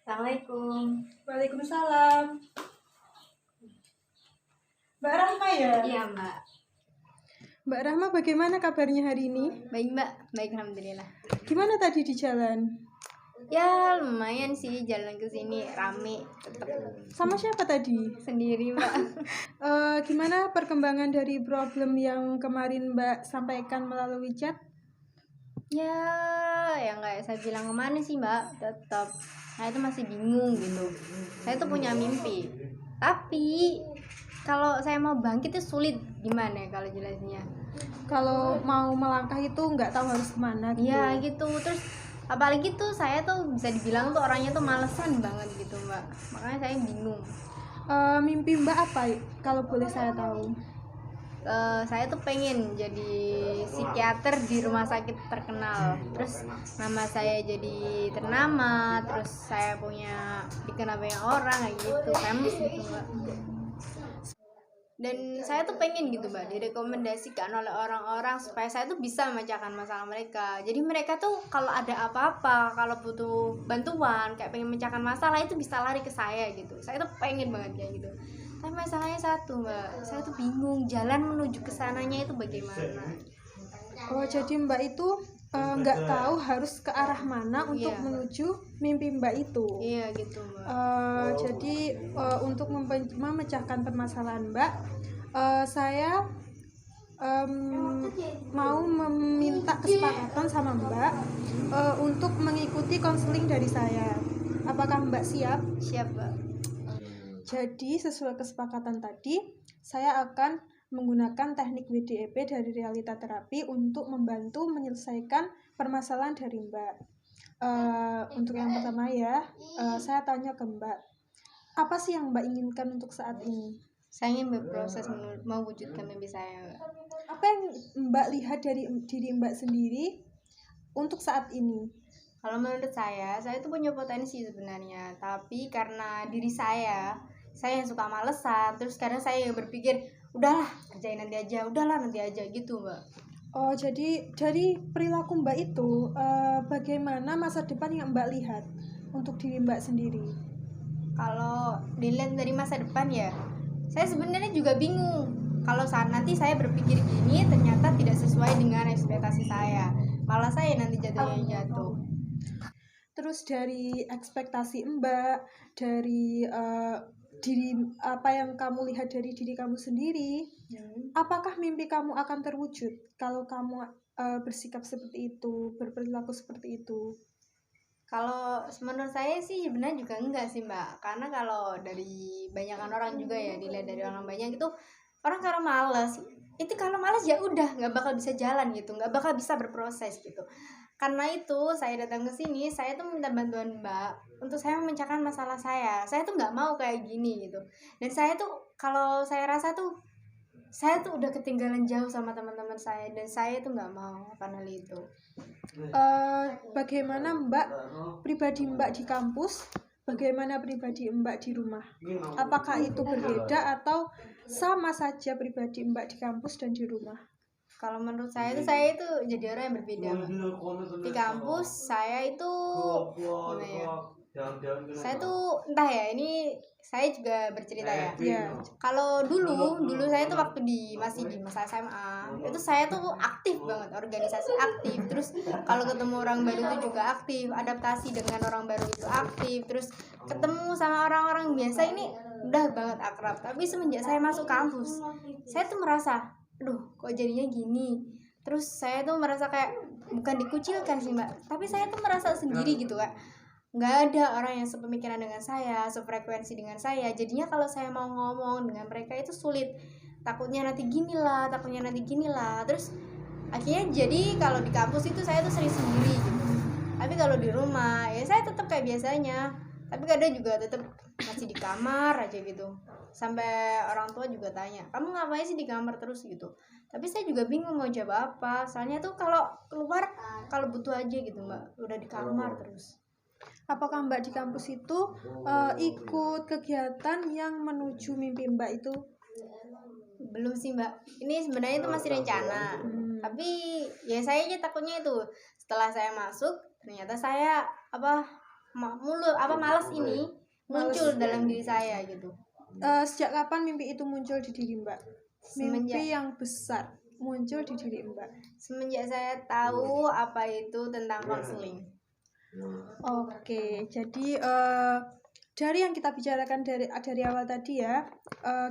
Assalamualaikum. Waalaikumsalam. Mbak Rahma ya? Iya Mbak. Mbak Rahma, bagaimana kabarnya hari ini? Baik Mbak, baik alhamdulillah. Gimana tadi di jalan? Ya lumayan sih, jalan ke sini rame tetap. Sama siapa tadi? Sendiri Mbak. Gimana perkembangan dari problem yang kemarin Mbak sampaikan melalui chat? Ya yang kayak saya bilang kemana sih Mbak, tetap saya itu masih bingung gitu. Saya tuh punya mimpi, tapi kalau saya mau bangkit itu sulit. Gimana ya kalau jelasnya? Kalau mau melangkah itu nggak tahu harus kemana gitu. Iya gitu. Terus apalagi tuh saya tuh bisa dibilang tuh orangnya tuh malesan banget gitu Mbak. Makanya saya bingung. Mimpi Mbak apa kalau boleh saya tahu? Saya tuh pengen jadi psikiater di rumah sakit terkenal. Terus nama saya jadi ternama. Terus saya punya dikenal banyak orang kayak gitu, famous gitu Mbak. Dan saya tuh pengen gitu Mbak direkomendasikan oleh orang-orang supaya saya tuh bisa memecahkan masalah mereka. Jadi mereka tuh kalau ada apa-apa, kalau butuh bantuan kayak pengen memecahkan masalah itu bisa lari ke saya gitu. Saya tuh pengen banget kayak gitu. Tapi masalahnya satu Mbak, saya tuh bingung jalan menuju ke sananya itu bagaimana. Oh, jadi Mbak itu nggak tahu harus ke arah mana untuk Iya. menuju mimpi Mbak itu. Iya gitu Mbak. Jadi untuk memecahkan permasalahan Mbak, saya mau meminta kesepakatan sama Mbak untuk mengikuti konseling dari saya. Apakah Mbak siap? Siap Mbak. Jadi sesuai kesepakatan tadi, saya akan menggunakan teknik WDEP dari realita terapi untuk membantu menyelesaikan permasalahan dari Mbak. Untuk yang pertama ya, saya tanya ke Mbak, apa sih yang Mbak inginkan untuk saat ini? Saya ingin berproses mewujudkan mimpi saya Mbak. Apa yang Mbak lihat dari diri Mbak sendiri untuk saat ini? Kalau menurut saya itu punya potensi sebenarnya, tapi karena diri saya yang suka malesan, terus kadang saya yang berpikir udahlah kerjain nanti aja gitu Mbak. Oh, jadi dari perilaku Mbak itu, bagaimana masa depan yang Mbak lihat untuk diri Mbak sendiri? Kalau dilihat dari masa depan ya, saya sebenarnya juga bingung. Kalau saat nanti saya berpikir gini, ternyata tidak sesuai dengan ekspektasi saya, malah saya nanti jatuhnya yang jatuh. Terus dari ekspektasi Mbak, dari diri apa yang kamu lihat dari diri kamu sendiri, apakah mimpi kamu akan terwujud kalau kamu bersikap seperti itu, berperilaku seperti itu? Kalau menurut saya sih sebenarnya juga enggak sih Mbak, karena kalau dari banyakan orang juga ya, dilihat dari orang banyak itu, orang kalau males itu, kalau males ya udah nggak bakal bisa jalan gitu, nggak bakal bisa berproses gitu. Karena itu saya datang ke sini, saya tuh minta bantuan Mbak untuk saya memecahkan masalah saya tuh nggak mau kayak gini gitu. Dan saya tuh, kalau saya rasa tuh saya tuh udah ketinggalan jauh sama teman-teman saya, dan saya tuh nggak mau akan hal itu. Bagaimana Mbak pribadi Mbak di kampus, bagaimana pribadi Mbak di rumah? Apakah itu berbeda atau sama saja pribadi Mbak di kampus dan di rumah? Kalau menurut saya itu jadi orang yang berbeda Mbak. Di kampus saya itu gimana ya, saya tuh entah ya, ini saya juga bercerita ya. Ya, Kalau dulu saya tuh waktu masih di masa SMA itu, saya tuh aktif banget, organisasi aktif, terus kalau ketemu orang baru itu juga aktif, adaptasi dengan orang baru itu aktif, terus ketemu sama orang-orang biasa ini udah banget akrab. Tapi semenjak saya masuk kampus, saya tuh merasa, aduh kok jadinya gini. Terus saya tuh merasa kayak, bukan dikucilkan sih Mbak, tapi saya tuh merasa sendiri gitu Kak, nggak ada orang yang sepemikiran dengan saya, sefrekuensi dengan saya. Jadinya kalau saya mau ngomong dengan mereka itu sulit, takutnya nanti gini lah. Terus akhirnya jadi kalau di kampus itu saya tuh sering sendiri gitu, tapi kalau di rumah ya saya tetap kayak biasanya, tapi kadang juga tetap masih di kamar aja gitu. Sampai orang tua juga tanya, kamu ngapain sih di kamar terus gitu. Tapi saya juga bingung mau jawab apa, soalnya tuh kalau keluar, kalau butuh aja gitu Mbak, udah di kamar terus. apakah Mbak di kampus itu ikut kegiatan yang menuju mimpi Mbak itu? Belum sih Mbak, ini sebenarnya itu masih rencana. Tapi ya saya aja takutnya itu, setelah saya masuk ternyata saya malas ini muncul dalam diri saya gitu. Sejak kapan mimpi itu muncul di diri Mbak? Mimpi Semenjak yang besar muncul di diri Mbak. semenjak saya tahu apa itu tentang konseling. Oke, jadi dari yang kita bicarakan dari awal tadi ya,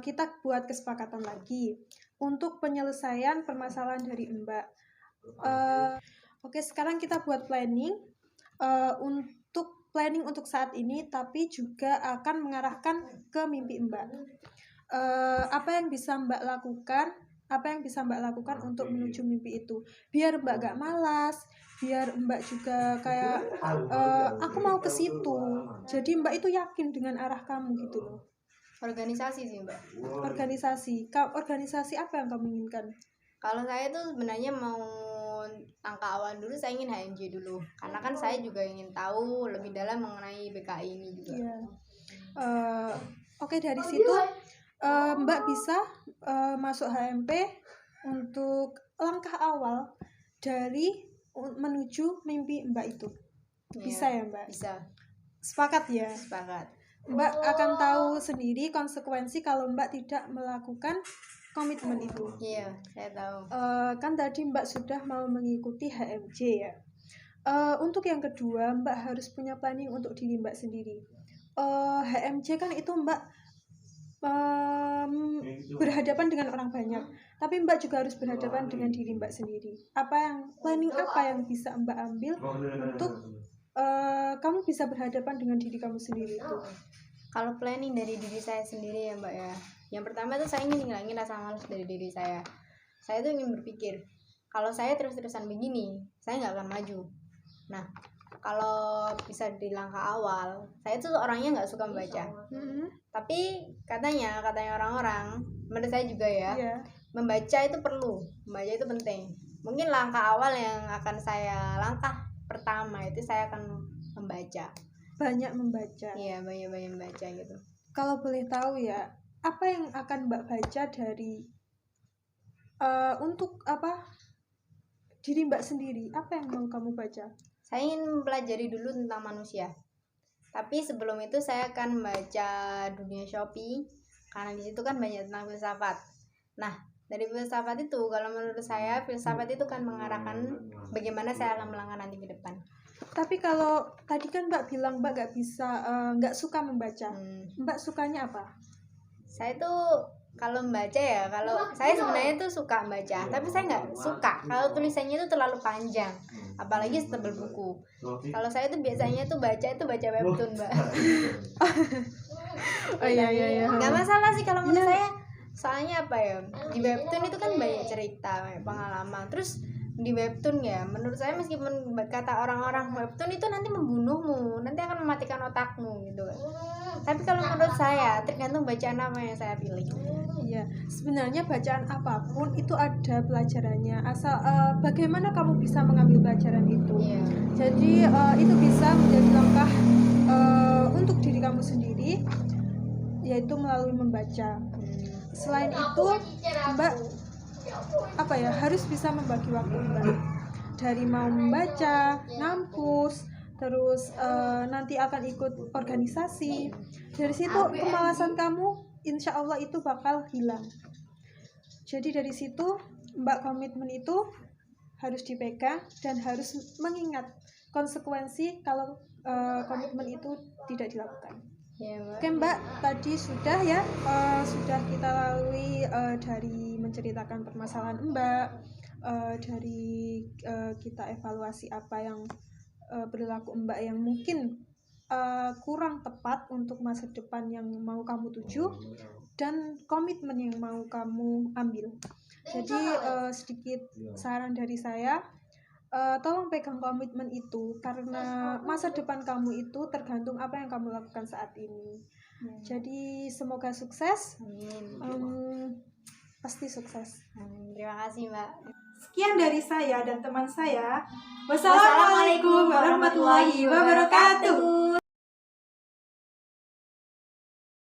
kita buat kesepakatan lagi untuk penyelesaian permasalahan dari Mbak. Oke, sekarang kita buat planning untuk saat ini, tapi juga akan mengarahkan ke mimpi Mbak. Apa yang bisa Mbak lakukan? Apa yang bisa Mbak lakukan untuk menuju mimpi itu? Biar Mbak gak malas, biar Mbak juga kayak aku mau ke situ. Jadi Mbak itu yakin dengan arah kamu gitu loh. Organisasi sih Mbak. Organisasi apa yang kamu inginkan? Kalau saya tuh sebenarnya mau langkah awal dulu, saya ingin HMJ dulu, karena kan saya juga ingin tahu lebih dalam mengenai BKI ini juga. Iya. Oke, dari situ Mbak bisa masuk HMP untuk langkah awal dari menuju mimpi Mbak itu. Bisa ya Mbak? Bisa. Sepakat ya? Sepakat. Mbak akan tahu sendiri konsekuensi kalau Mbak tidak melakukan komitmen itu. Iya, saya tahu. Kan tadi Mbak sudah mau mengikuti HMJ ya. Untuk yang kedua, Mbak harus punya planning untuk diri Mbak sendiri. HMJ kan itu Mbak berhadapan dengan orang banyak, tapi Mbak juga harus berhadapan dengan diri Mbak sendiri. Planning apa yang bisa Mbak ambil untuk kamu bisa berhadapan dengan diri kamu sendiri itu? Kalau planning dari diri saya sendiri ya Mbak ya, yang pertama tuh saya ingin ngilangin rasa malas dari diri saya. Saya tuh ingin berpikir, kalau saya terus-terusan begini, saya nggak akan maju. Nah, kalau bisa di langkah awal, saya tuh orangnya nggak suka membaca. Tapi katanya orang-orang, menurut saya juga ya, membaca itu perlu, membaca itu penting. Mungkin langkah awal yang akan saya langkah pertama itu saya akan membaca. Banyak membaca. Iya, banyak membaca gitu. Kalau boleh tahu ya, apa yang akan Mbak baca dari untuk apa? diri Mbak sendiri, apa yang mau kamu baca? Saya ingin mempelajari dulu tentang manusia. Tapi sebelum itu saya akan membaca dunia Shopee, karena di situ kan banyak tentang filsafat. Nah, dari filsafat itu, kalau menurut saya filsafat itu kan mengarahkan bagaimana saya akan melangkah nanti ke depan. Tapi kalau tadi kan Mbak bilang Mbak nggak suka membaca. Mbak sukanya apa? Saya tuh kalau membaca ya, kalau saya sebenarnya tuh suka membaca, tapi saya nggak suka kalau tulisannya itu terlalu panjang, apalagi setebal buku. Kalau saya tuh biasanya tuh baca webtoon, Mbak. Oh iya. Nggak masalah sih kalau menurut saya, soalnya apa ya, di webtoon itu kan banyak cerita, banyak pengalaman. Terus di webtoon ya, menurut saya meskipun kata orang-orang webtoon itu nanti membunuhmu, nanti akan mematikan otakmu gitu kan. Tapi kalau menurut saya tergantung bacaan apa yang saya pilih. Iya, sebenarnya bacaan apapun itu ada pelajarannya, asal bagaimana kamu bisa mengambil pelajaran itu. Iya. Jadi itu bisa menjadi langkah untuk diri kamu sendiri, yaitu melalui membaca. Selain itu, Mbak harus bisa membagi waktu Mbak, dari mau membaca, ngampus, terus nanti akan ikut organisasi. Dari situ kemalasan kamu insya Allah itu bakal hilang. Jadi dari situ Mbak komitmen itu harus dipegang dan harus mengingat konsekuensi kalau komitmen itu tidak dilakukan. Ya, Mbak. Oke Mbak, tadi sudah ya, sudah kita lalui dari menceritakan permasalahan Mbak, dari kita evaluasi apa yang perilaku Mbak yang mungkin kurang tepat untuk masa depan yang mau kamu tuju, dan komitmen yang mau kamu ambil. Jadi sedikit saran dari saya, tolong pegang komitmen itu, karena masa depan kamu itu tergantung apa yang kamu lakukan saat ini. Jadi semoga sukses. Amin. Pasti sukses. Terima kasih, Mbak. Sekian dari saya dan teman saya. Wassalamualaikum warahmatullahi wabarakatuh.